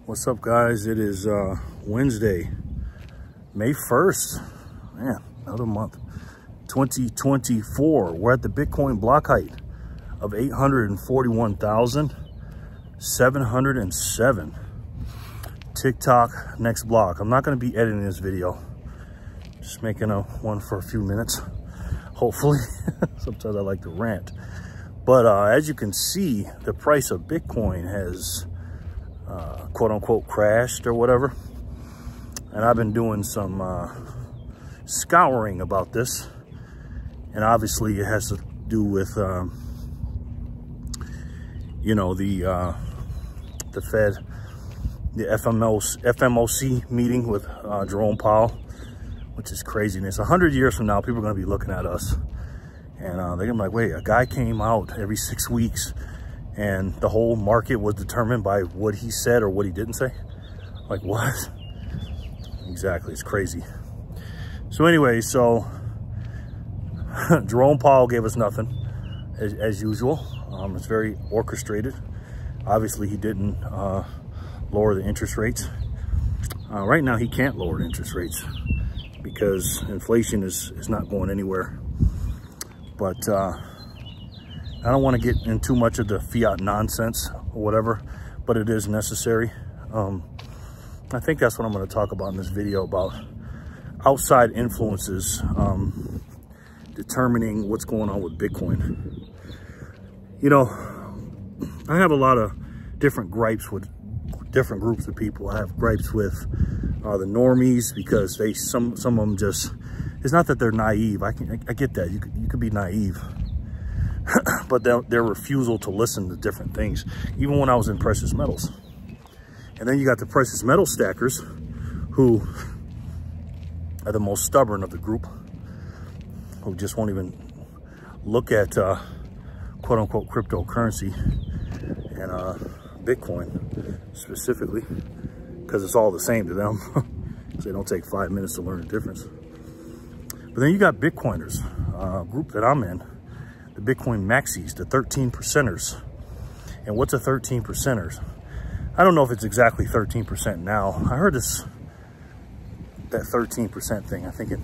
What's up, guys? It is Wednesday, May 1st. Man, another month. 2024. We're at the Bitcoin block height of 841,707. TikTok next block. I'm not going to be editing this video. Just making one for a few minutes, hopefully. Sometimes I like to rant. But as you can see, the price of Bitcoin has quote unquote crashed or whatever. And I've been doing some scouring about this. And obviously it has to do with, you know, the Fed, the FMOC meeting with Jerome Powell, which is craziness. 100 years from now, people are going to be looking at us. And they're going to be like, wait, a guy came out every 6 weeks and the whole market was determined by what he said or what he didn't say. Like, what? Exactly, it's crazy. So anyway, Jerome Powell gave us nothing, as usual. It's very orchestrated. Obviously, he didn't lower the interest rates. Right now, he can't lower the interest rates because inflation is not going anywhere. But I don't want to get in too much of the fiat nonsense or whatever, but it is necessary. I think that's what I'm going to talk about in this video, about outside influences determining what's going on with Bitcoin. You know, I have a lot of different gripes with different groups of people. I have gripes with the normies because some of them just, it's not that they're naive. I get that. You could be naive. But their refusal to listen to different things, even when I was in precious metals. And then you got the precious metal stackers, who are the most stubborn of the group, who just won't even look at quote unquote cryptocurrency and Bitcoin specifically, because it's all the same to them. So they don't take 5 minutes to learn the difference. But then you got Bitcoiners, a group that I'm in, the Bitcoin maxis, the 13%ers. And what's a 13%ers? I don't know if it's exactly 13% now. I heard that 13% thing, I think in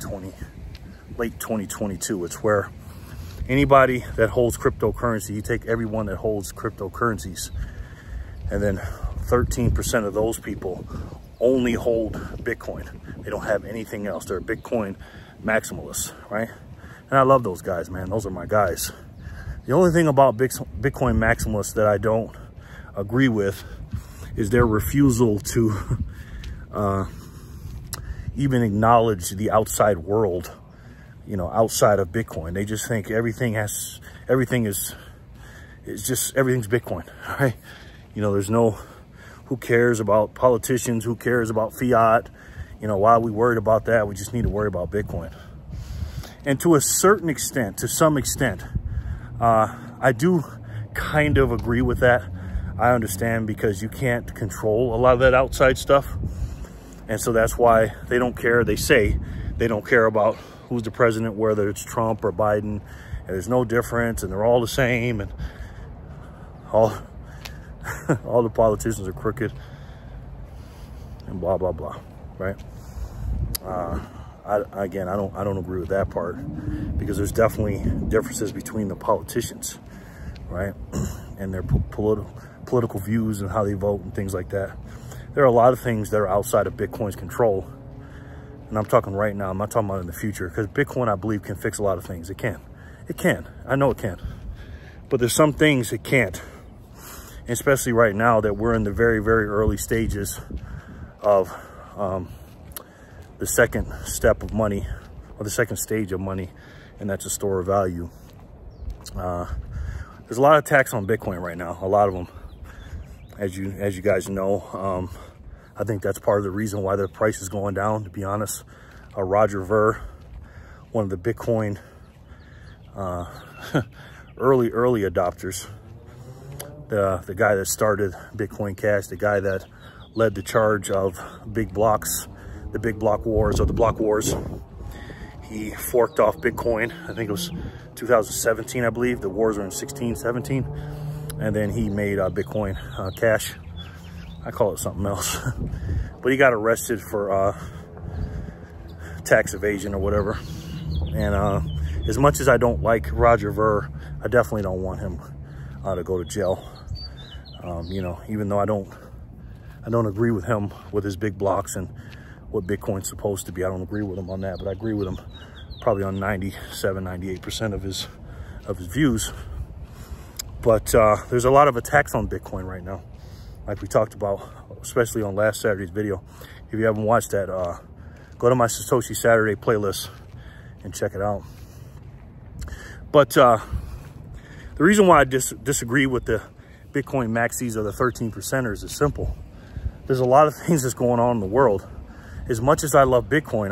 late 2022. It's where anybody that holds cryptocurrency, you take everyone that holds cryptocurrencies, and then 13% of those people only hold Bitcoin. They don't have anything else. They're Bitcoin maximalists, right? And I love those guys, man. Those are my guys. The only thing about Bitcoin maximalists that I don't agree with is their refusal to even acknowledge the outside world, you know, outside of Bitcoin. They just think everything's Bitcoin, right? You know, there's no, who cares about politicians? Who cares about fiat? You know, why are we worried about that? We just need to worry about Bitcoin. And to a certain extent, to some extent, I do kind of agree with that. I understand, because you can't control a lot of that outside stuff. And so that's why they don't care. They say they don't care about who's the president, whether it's Trump or Biden. And there's no difference, and they're all the same. And all the politicians are crooked and blah, blah, blah, right? Again, I don't agree with that part, because there's definitely differences between the politicians, right? And their political views and how they vote and things like that. There are a lot of things that are outside of Bitcoin's control. And I'm talking right now, I'm not talking about in the future, because Bitcoin, I believe, can fix a lot of things. It can. It can. I know it can. But there's some things it can't. Especially right now that we're in the very, very early stages of the second step of money, or the second stage of money, and that's a store of value. There's a lot of attacks on Bitcoin right now, a lot of them, as you guys know. I think that's part of the reason why the price is going down, to be honest. Roger Ver, one of the Bitcoin early adopters, the guy that started Bitcoin Cash, the guy that led the charge of big blocks, the big block wars, or the block wars. He forked off Bitcoin. I think it was 2017, I believe. The wars were in 16, 17. And then he made Bitcoin Cash. I call it something else. But he got arrested for tax evasion or whatever. And as much as I don't like Roger Ver, I definitely don't want him to go to jail. You know, even though I don't agree with him with his big blocks and what Bitcoin's supposed to be. I don't agree with him on that, but I agree with him probably on 97, 98% of his views. But there's a lot of attacks on Bitcoin right now, like we talked about, especially on last Saturday's video. If you haven't watched that, go to my Satoshi Saturday playlist and check it out. But the reason why I disagree with the Bitcoin maxis or the 13 percenters is simple. There's a lot of things that's going on in the world. As much as I love Bitcoin,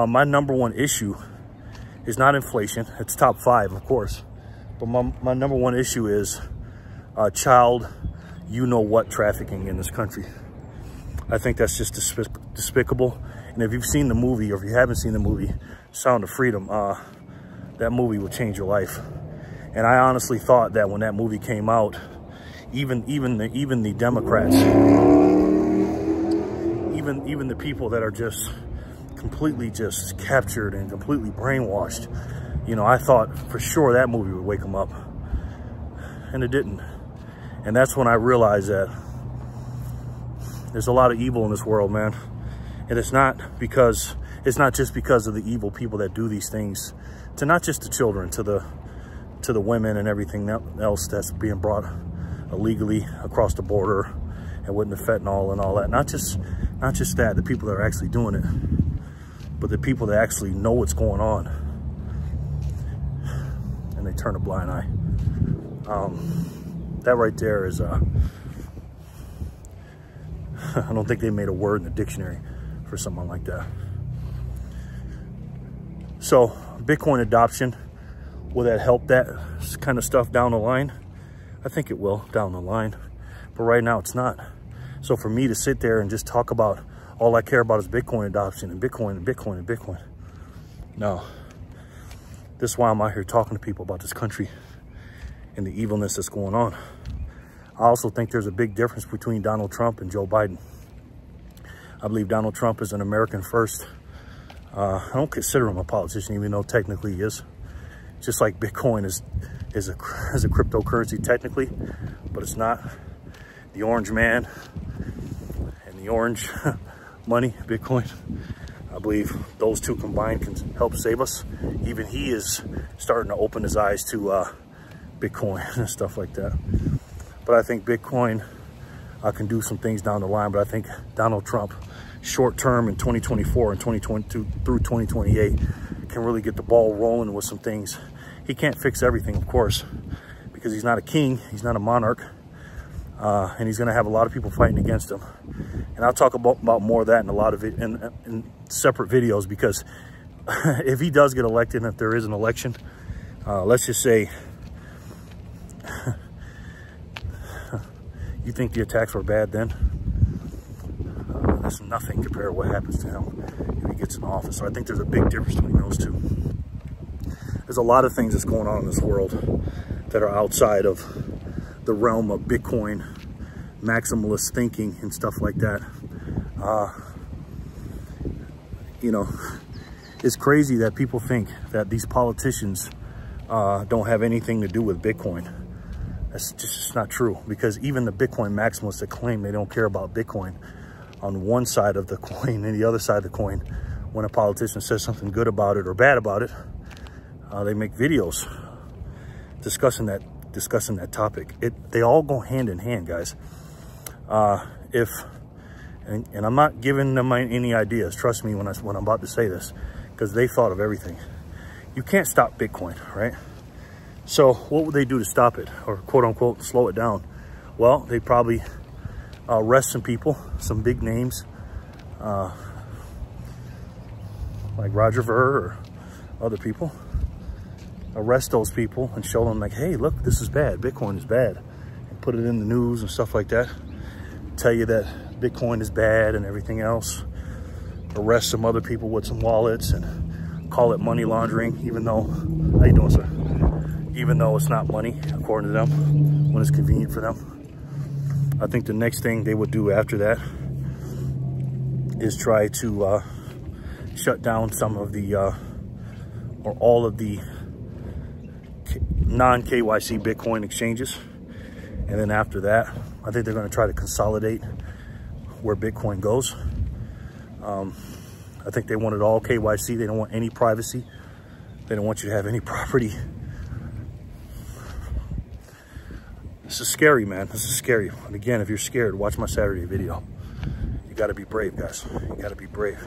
my number one issue is not inflation. It's top 5, of course. But my number one issue is child you-know-what trafficking in this country. I think that's just despicable. And if you've seen the movie, or if you haven't seen the movie, Sound of Freedom, that movie will change your life. And I honestly thought that when that movie came out, even the Democrats, even the people that are just completely just captured and completely brainwashed, you know, I thought for sure that movie would wake them up, and it didn't. And that's when I realized that there's a lot of evil in this world, man. And it's not just because of the evil people that do these things to not just the children, to the women and everything else that's being brought illegally across the border, and with the fentanyl and all that. Not just that, the people that are actually doing it, but the people that actually know what's going on, and they turn a blind eye. That right there is, I don't think they made a word in the dictionary for someone like that. So Bitcoin adoption, will that help that kind of stuff down the line? I think it will down the line, but right now it's not. So for me to sit there and just talk about all I care about is Bitcoin adoption and Bitcoin and Bitcoin and Bitcoin. No, this is why I'm out here talking to people about this country and the evilness that's going on. I also think there's a big difference between Donald Trump and Joe Biden. I believe Donald Trump is an American first. I don't consider him a politician, even though technically he is. Just like Bitcoin is a cryptocurrency technically, but it's not. The orange man and the orange money, Bitcoin, I believe those two combined can help save us. Even he is starting to open his eyes to Bitcoin and stuff like that. But I think Bitcoin can do some things down the line, but I think Donald Trump, short term in 2024 and 2022 through 2028, can really get the ball rolling with some things. He can't fix everything, of course, because he's not a king, he's not a monarch, and he's gonna have a lot of people fighting against him. And I'll talk about more of that in a lot of it in separate videos, because if he does get elected, and if there is an election, let's just say, you think the attacks were bad then? That's nothing compared to what happens to him if he gets in office. So I think there's a big difference between those two. There's a lot of things that's going on in this world that are outside of the realm of Bitcoin, maximalist thinking and stuff like that. You know, it's crazy that people think that these politicians don't have anything to do with Bitcoin. That's just not true, because even the Bitcoin maximalists that claim they don't care about Bitcoin, on one side of the coin and the other side of the coin, when a politician says something good about it or bad about it, they make videos discussing that topic. They all go hand in hand, guys. And I'm not giving them any ideas, trust me when I'm about to say this, because they thought of everything. You can't stop Bitcoin, right? So what would they do to stop it, or quote unquote slow it down? Well, they probably arrest some people, some big names, like Roger Ver or other people. Arrest those people and show them, like, hey, look, this is bad, Bitcoin is bad, and put it in the news and stuff like that. Tell you that Bitcoin is bad and everything else. Arrest some other people with some wallets and call it money laundering, even though, how you doing, sir? Even though it's not money, according to them, when it's convenient for them. I think the next thing they would do after that is try to shut down some of the, or all of the non-KYC Bitcoin exchanges. And then after that, I think they're going to try to consolidate where Bitcoin goes. I think they want it all KYC. They don't want any privacy. They don't want you to have any property. This is scary, man. This is scary. And again, if you're scared, watch my Saturday video. You got to be brave, guys. You got to be brave.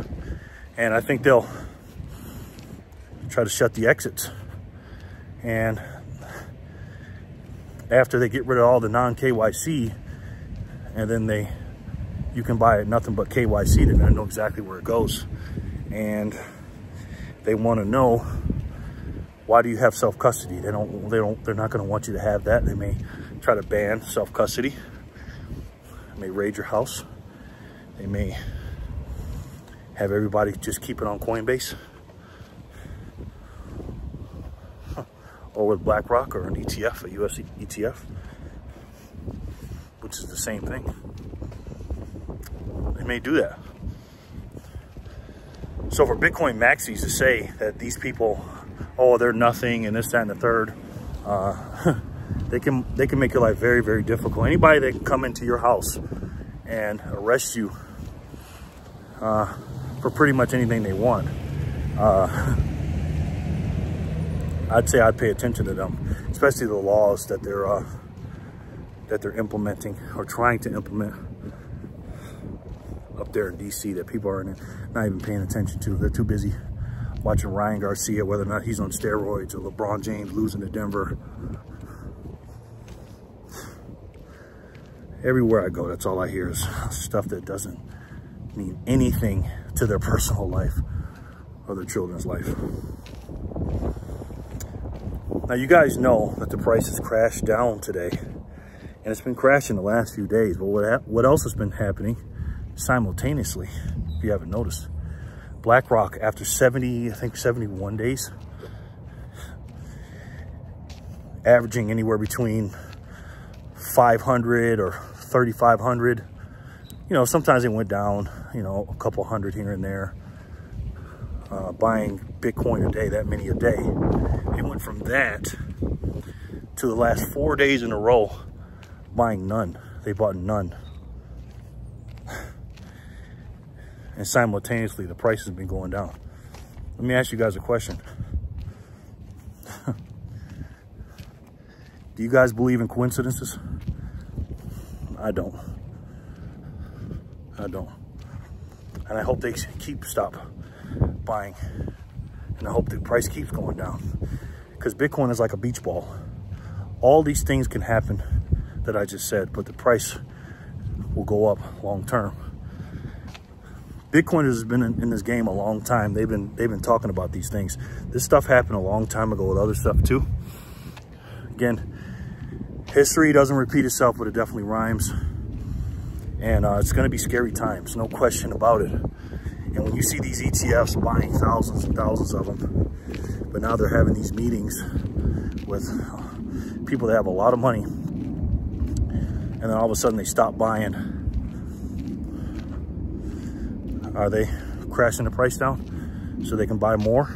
And I think they'll try to shut the exits. And after they get rid of all the non-KYC, and then you can buy it nothing but KYC, they're gonna know exactly where it goes. And they want to know, why do you have self-custody? They're not gonna want you to have that. They may try to ban self-custody. They may raid your house. They may have everybody just keep it on Coinbase or with BlackRock or an ETF, a US ETF, which is the same thing. They may do that. So for Bitcoin maxis to say that these people, oh, they're nothing and this, that, and the third, they can make your life very, very difficult. Anybody that can come into your house and arrest you for pretty much anything they want, I'd say I'd pay attention to them, especially the laws that they're implementing or trying to implement up there in DC that people are not even paying attention to. They're too busy watching Ryan Garcia, whether or not he's on steroids, or LeBron James losing to Denver. Everywhere I go, that's all I hear is stuff that doesn't mean anything to their personal life or their children's life. Now, you guys know that the price has crashed down today, and it's been crashing the last few days. But what else has been happening simultaneously, if you haven't noticed? BlackRock, after 71 days, averaging anywhere between 500 or 3,500. You know, sometimes it went down, you know, a couple hundred here and there. Buying Bitcoin a day, that many a day. It went from that to the last 4 days in a row buying none. They bought none. And simultaneously, the price has been going down. Let me ask you guys a question. Do you guys believe in coincidences? I don't. I don't. And I hope they stop buying. And I hope the price keeps going down. Because Bitcoin is like a beach ball. All these things can happen that I just said, but the price will go up long term. Bitcoin has been in this game a long time. They've been talking about these things. This stuff happened a long time ago with other stuff too. Again, history doesn't repeat itself, but it definitely rhymes. And it's going to be scary times, no question about it. And when you see these ETFs buying thousands and thousands of them, but now they're having these meetings with people that have a lot of money, and then all of a sudden they stop buying. Are they crashing the price down so they can buy more?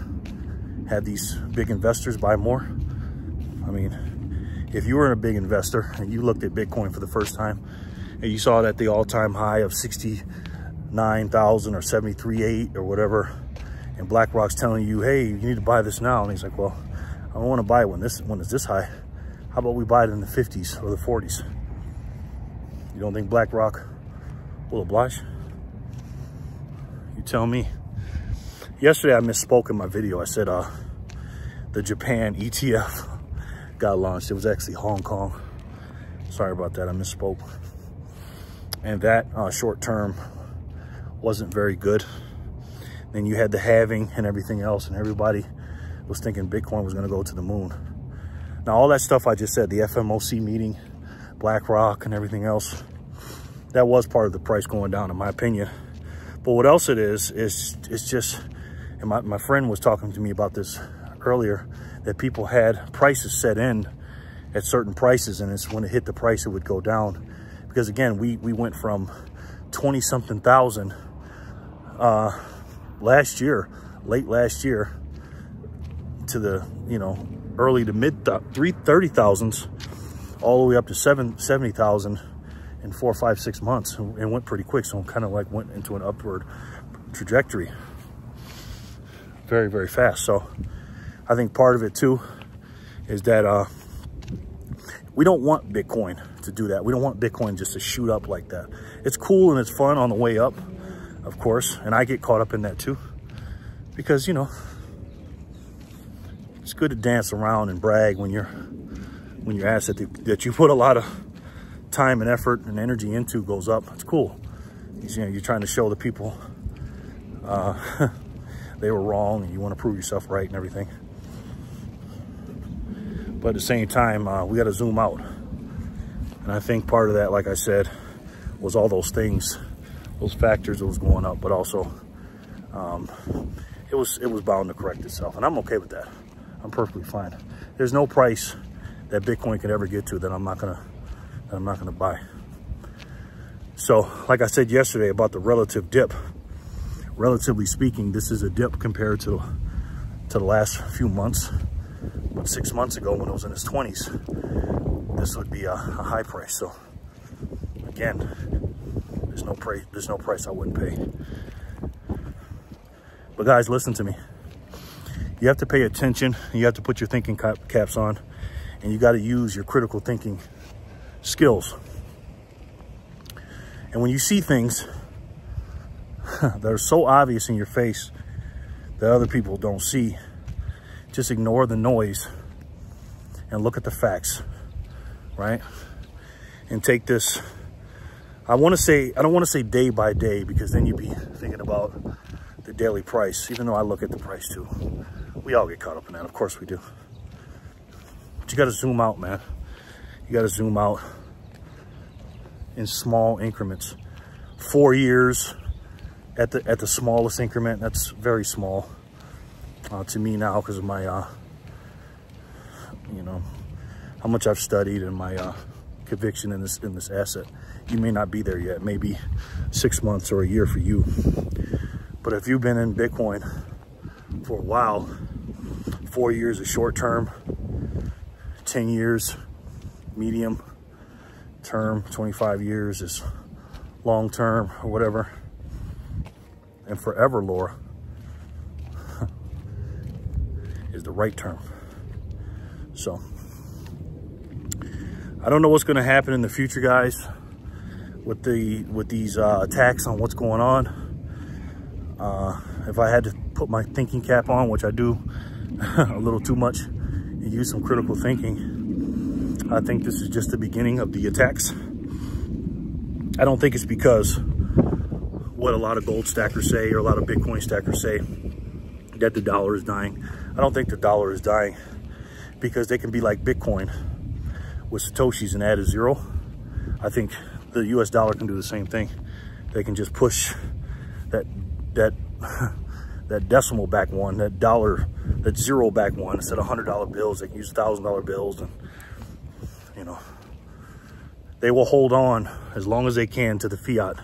Have these big investors buy more? I mean, if you were a big investor and you looked at Bitcoin for the first time and you saw that the all-time high of 69,000 or 73.8 or whatever, and BlackRock's telling you, hey, you need to buy this now. And he's like, well, I don't want to buy it when it's this high. How about we buy it in the 50s or the 40s? You don't think BlackRock will oblige? You tell me. Yesterday I misspoke in my video. I said the Japan ETF got launched. It was actually Hong Kong. Sorry about that, I misspoke. And that short term wasn't very good. Then you had the halving and everything else, and everybody was thinking Bitcoin was going to go to the moon. Now, all that stuff I just said, the FMOC meeting, BlackRock and everything else, that was part of the price going down, in my opinion. But what else it is it's just, and my friend was talking to me about this earlier, that people had prices set in at certain prices, and it's when it hit the price, it would go down Because again, we went from 20-something thousand last year, late last year, to the, you know, early to mid 30,000s, all the way up to 70,000 in 4, 5, 6 months, and went pretty quick. So it kind of like went into an upward trajectory very, very fast. So I think part of it too is that we don't want Bitcoin to do that. We don't want Bitcoin just to shoot up like that. It's cool and it's fun on the way up, of course, and I get caught up in that too, because, you know, it's good to dance around and brag when your asset that you put a lot of time and effort and energy into goes up. It's cool. You know, you're trying to show the people they were wrong, and you want to prove yourself right and everything. But at the same time, we got to zoom out. And I think part of that, like I said, was all those things, those factors that was going up, but also it was bound to correct itself. And I'm okay with that. I'm perfectly fine. There's no price that Bitcoin could ever get to that I'm not gonna buy. So, like I said yesterday about the relative dip, relatively speaking, this is a dip compared to the last few months. But 6 months ago, when it was in its 20s, this would be a high price. So again, there's no price I wouldn't pay. But guys, listen to me. You have to pay attention. You have to put your thinking caps on, and you got to use your critical thinking skills. And when you see things that are so obvious in your face that other people don't see, just ignore the noise and look at the facts, right? And take this, I don't want to say day by day, because then you'd be thinking about the daily price, even though I look at the price too. We all get caught up in that, of course we do. But you got to zoom out, man. You got to zoom out in small increments. 4 years at the smallest increment. That's very small to me now, because of my you know, how much I've studied and my conviction in this asset. You may not be there yet. Maybe 6 months or a year for you. But if you've been in Bitcoin for a while, 4 years is short term, 10 years medium term, 25 years is long term or whatever, and forever lore is the right term. So I don't know what's going to happen in the future, guys, with these attacks on what's going on. If I had to put my thinking cap on, which I do a little too much, and use some critical thinking, I think this is just the beginning of the attacks. I don't think it's because what a lot of gold stackers say, or a lot of Bitcoin stackers say, that the dollar is dying. I don't think the dollar is dying, because they can be like Bitcoin with Satoshis and add a zero. I think the US dollar can do the same thing. They can just push that decimal back one, that zero back one. Instead of $100 bills, they can use $1,000 bills, and you know, they will hold on as long as they can to the fiat,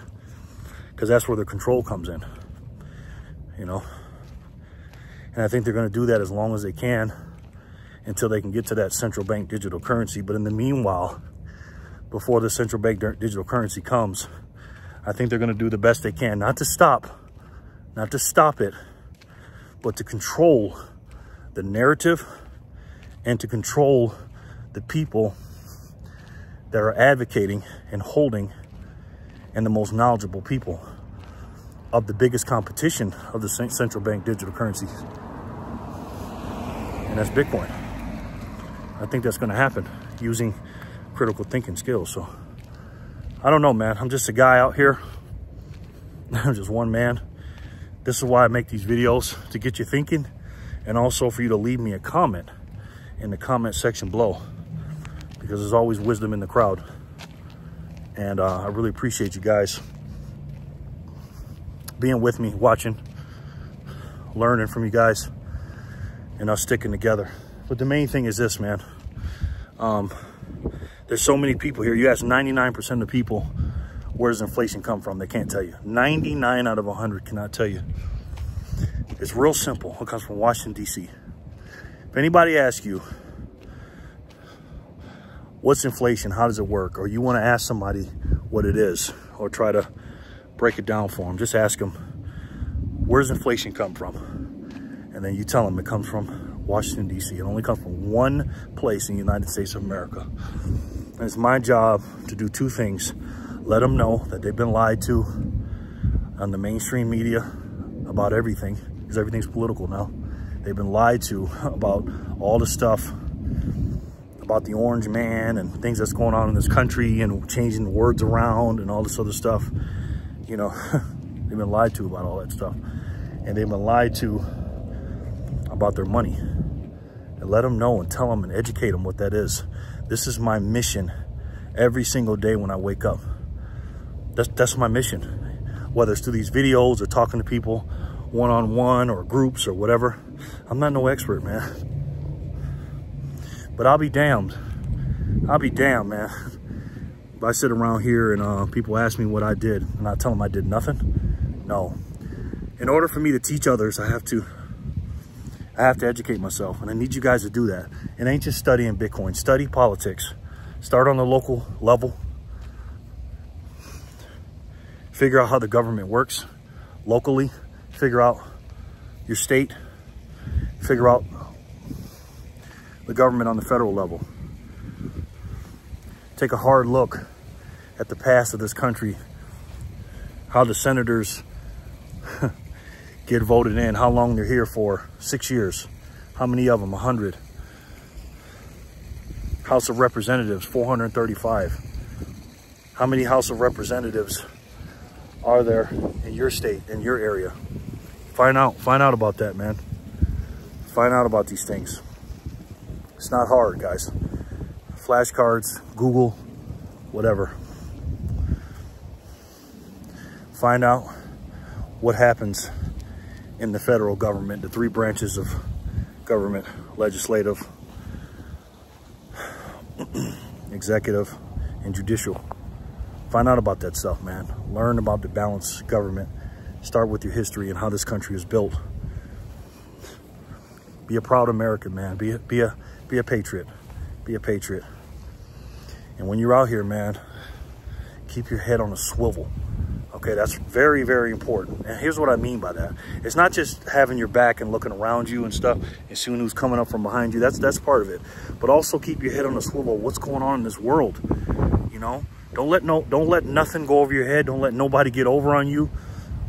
because that's where the control comes in, you know. And I think they're going to do that as long as they can, until they can get to that central bank digital currency. But in the meanwhile, before the central bank digital currency comes, I think they're going to do the best they can, not to stop it, but to control the narrative and to control the people that are advocating and holding, and the most knowledgeable people of the biggest competition of the central bank digital currencies, and that's Bitcoin. I think that's going to happen using critical thinking skills. So I don't know, man. I'm just a guy out here. I'm just one man. This is why I make these videos, to get you thinking, and also for you to leave me a comment in the comment section below, because there's always wisdom in the crowd. And I really appreciate you guys being with me, watching, learning from you guys, and us sticking together. But the main thing is this, man. There's so many people here. You ask 99% of the people, where does inflation come from? They can't tell you. 99 out of 100 cannot tell you. It's real simple. It comes from Washington, D.C. If anybody asks you, what's inflation? How does it work? Or you want to ask somebody what it is, or try to break it down for them, just ask them, where does inflation come from? And then you tell them it comes from Washington, D.C. It only comes from one place in the United States of America. And it's my job to do two things. Let them know that they've been lied to on the mainstream media about everything, because everything's political now. They've been lied to about all the stuff about the orange man and things that's going on in this country and changing the words around and all this other stuff. You know, they've been lied to about all that stuff. And they've been lied to about their money. And let them know and tell them and educate them what that is. This is my mission every single day when I wake up. That's my mission. Whether it's through these videos or talking to people one-on-one or groups or whatever. I'm not no expert, man. But I'll be damned. I'll be damned, man. If I sit around here and people ask me what I did and I tell them I did nothing, no. In order for me to teach others, I have to educate myself, and I need you guys to do that. It ain't just studying Bitcoin. Study politics. Start on the local level. Figure out how the government works locally. Figure out your state. Figure out the government on the federal level. Take a hard look at the past of this country, how the senators get voted in, how long they're here for, 6 years. How many of them? 100. House of Representatives, 435. How many House of Representatives are there in your state, in your area? Find out about that, man. Find out about these things. It's not hard, guys. Flashcards, Google, whatever. Find out what happens in the federal government, the three branches of government: legislative, executive, and judicial. Find out about that stuff, man. Learn about the balanced government. Start with your history and how this country is built. Be a proud American, man. Be a patriot. Be a patriot. And when you're out here, man, keep your head on a swivel. Okay, that's very, very important. And here's what I mean by that. It's not just having your back and looking around you and stuff and seeing who's coming up from behind you. That's part of it. But also keep your head on a swivel. What's going on in this world? You know, don't let nothing go over your head. Don't let nobody get over on you.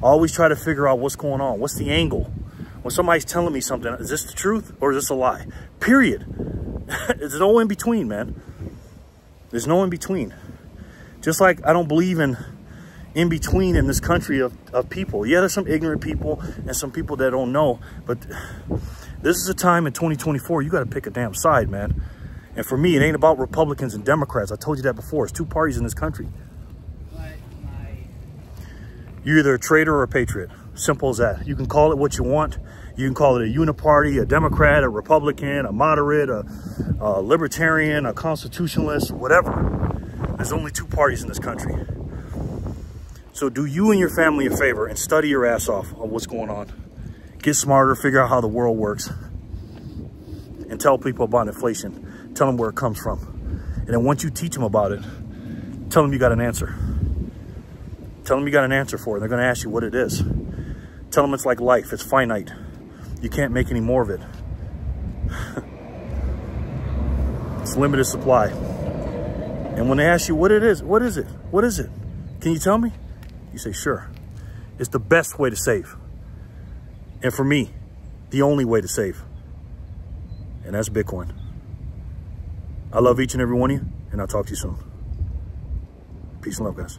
Always try to figure out what's going on. What's the angle? When somebody's telling me something, is this the truth or is this a lie? Period. There's no in between, man. There's no in between. Just like I don't believe in between in this country of people. Yeah, there's some ignorant people and some people that don't know, but this is a time in 2024, you got to pick a damn side, man. And for me, it ain't about Republicans and Democrats. I told you that before. It's two parties in this country. You're either a traitor or a patriot. Simple as that. You can call it what you want. You can call it a uniparty, a Democrat, a Republican, a moderate, a libertarian, a constitutionalist, whatever. There's only two parties in this country. So do you and your family a favor and study your ass off on what's going on. Get smarter, figure out how the world works, and tell people about inflation. Tell them where it comes from. And then once you teach them about it, tell them you got an answer. Tell them you got an answer for it. They're going to ask you what it is. Tell them it's like life. It's finite. You can't make any more of it. It's limited supply. And when they ask you what it is, what is it? What is it? Can you tell me? You say, sure. It's the best way to save. And for me, the only way to save. And that's Bitcoin. I love each and every one of you, and I'll talk to you soon. Peace and love, guys.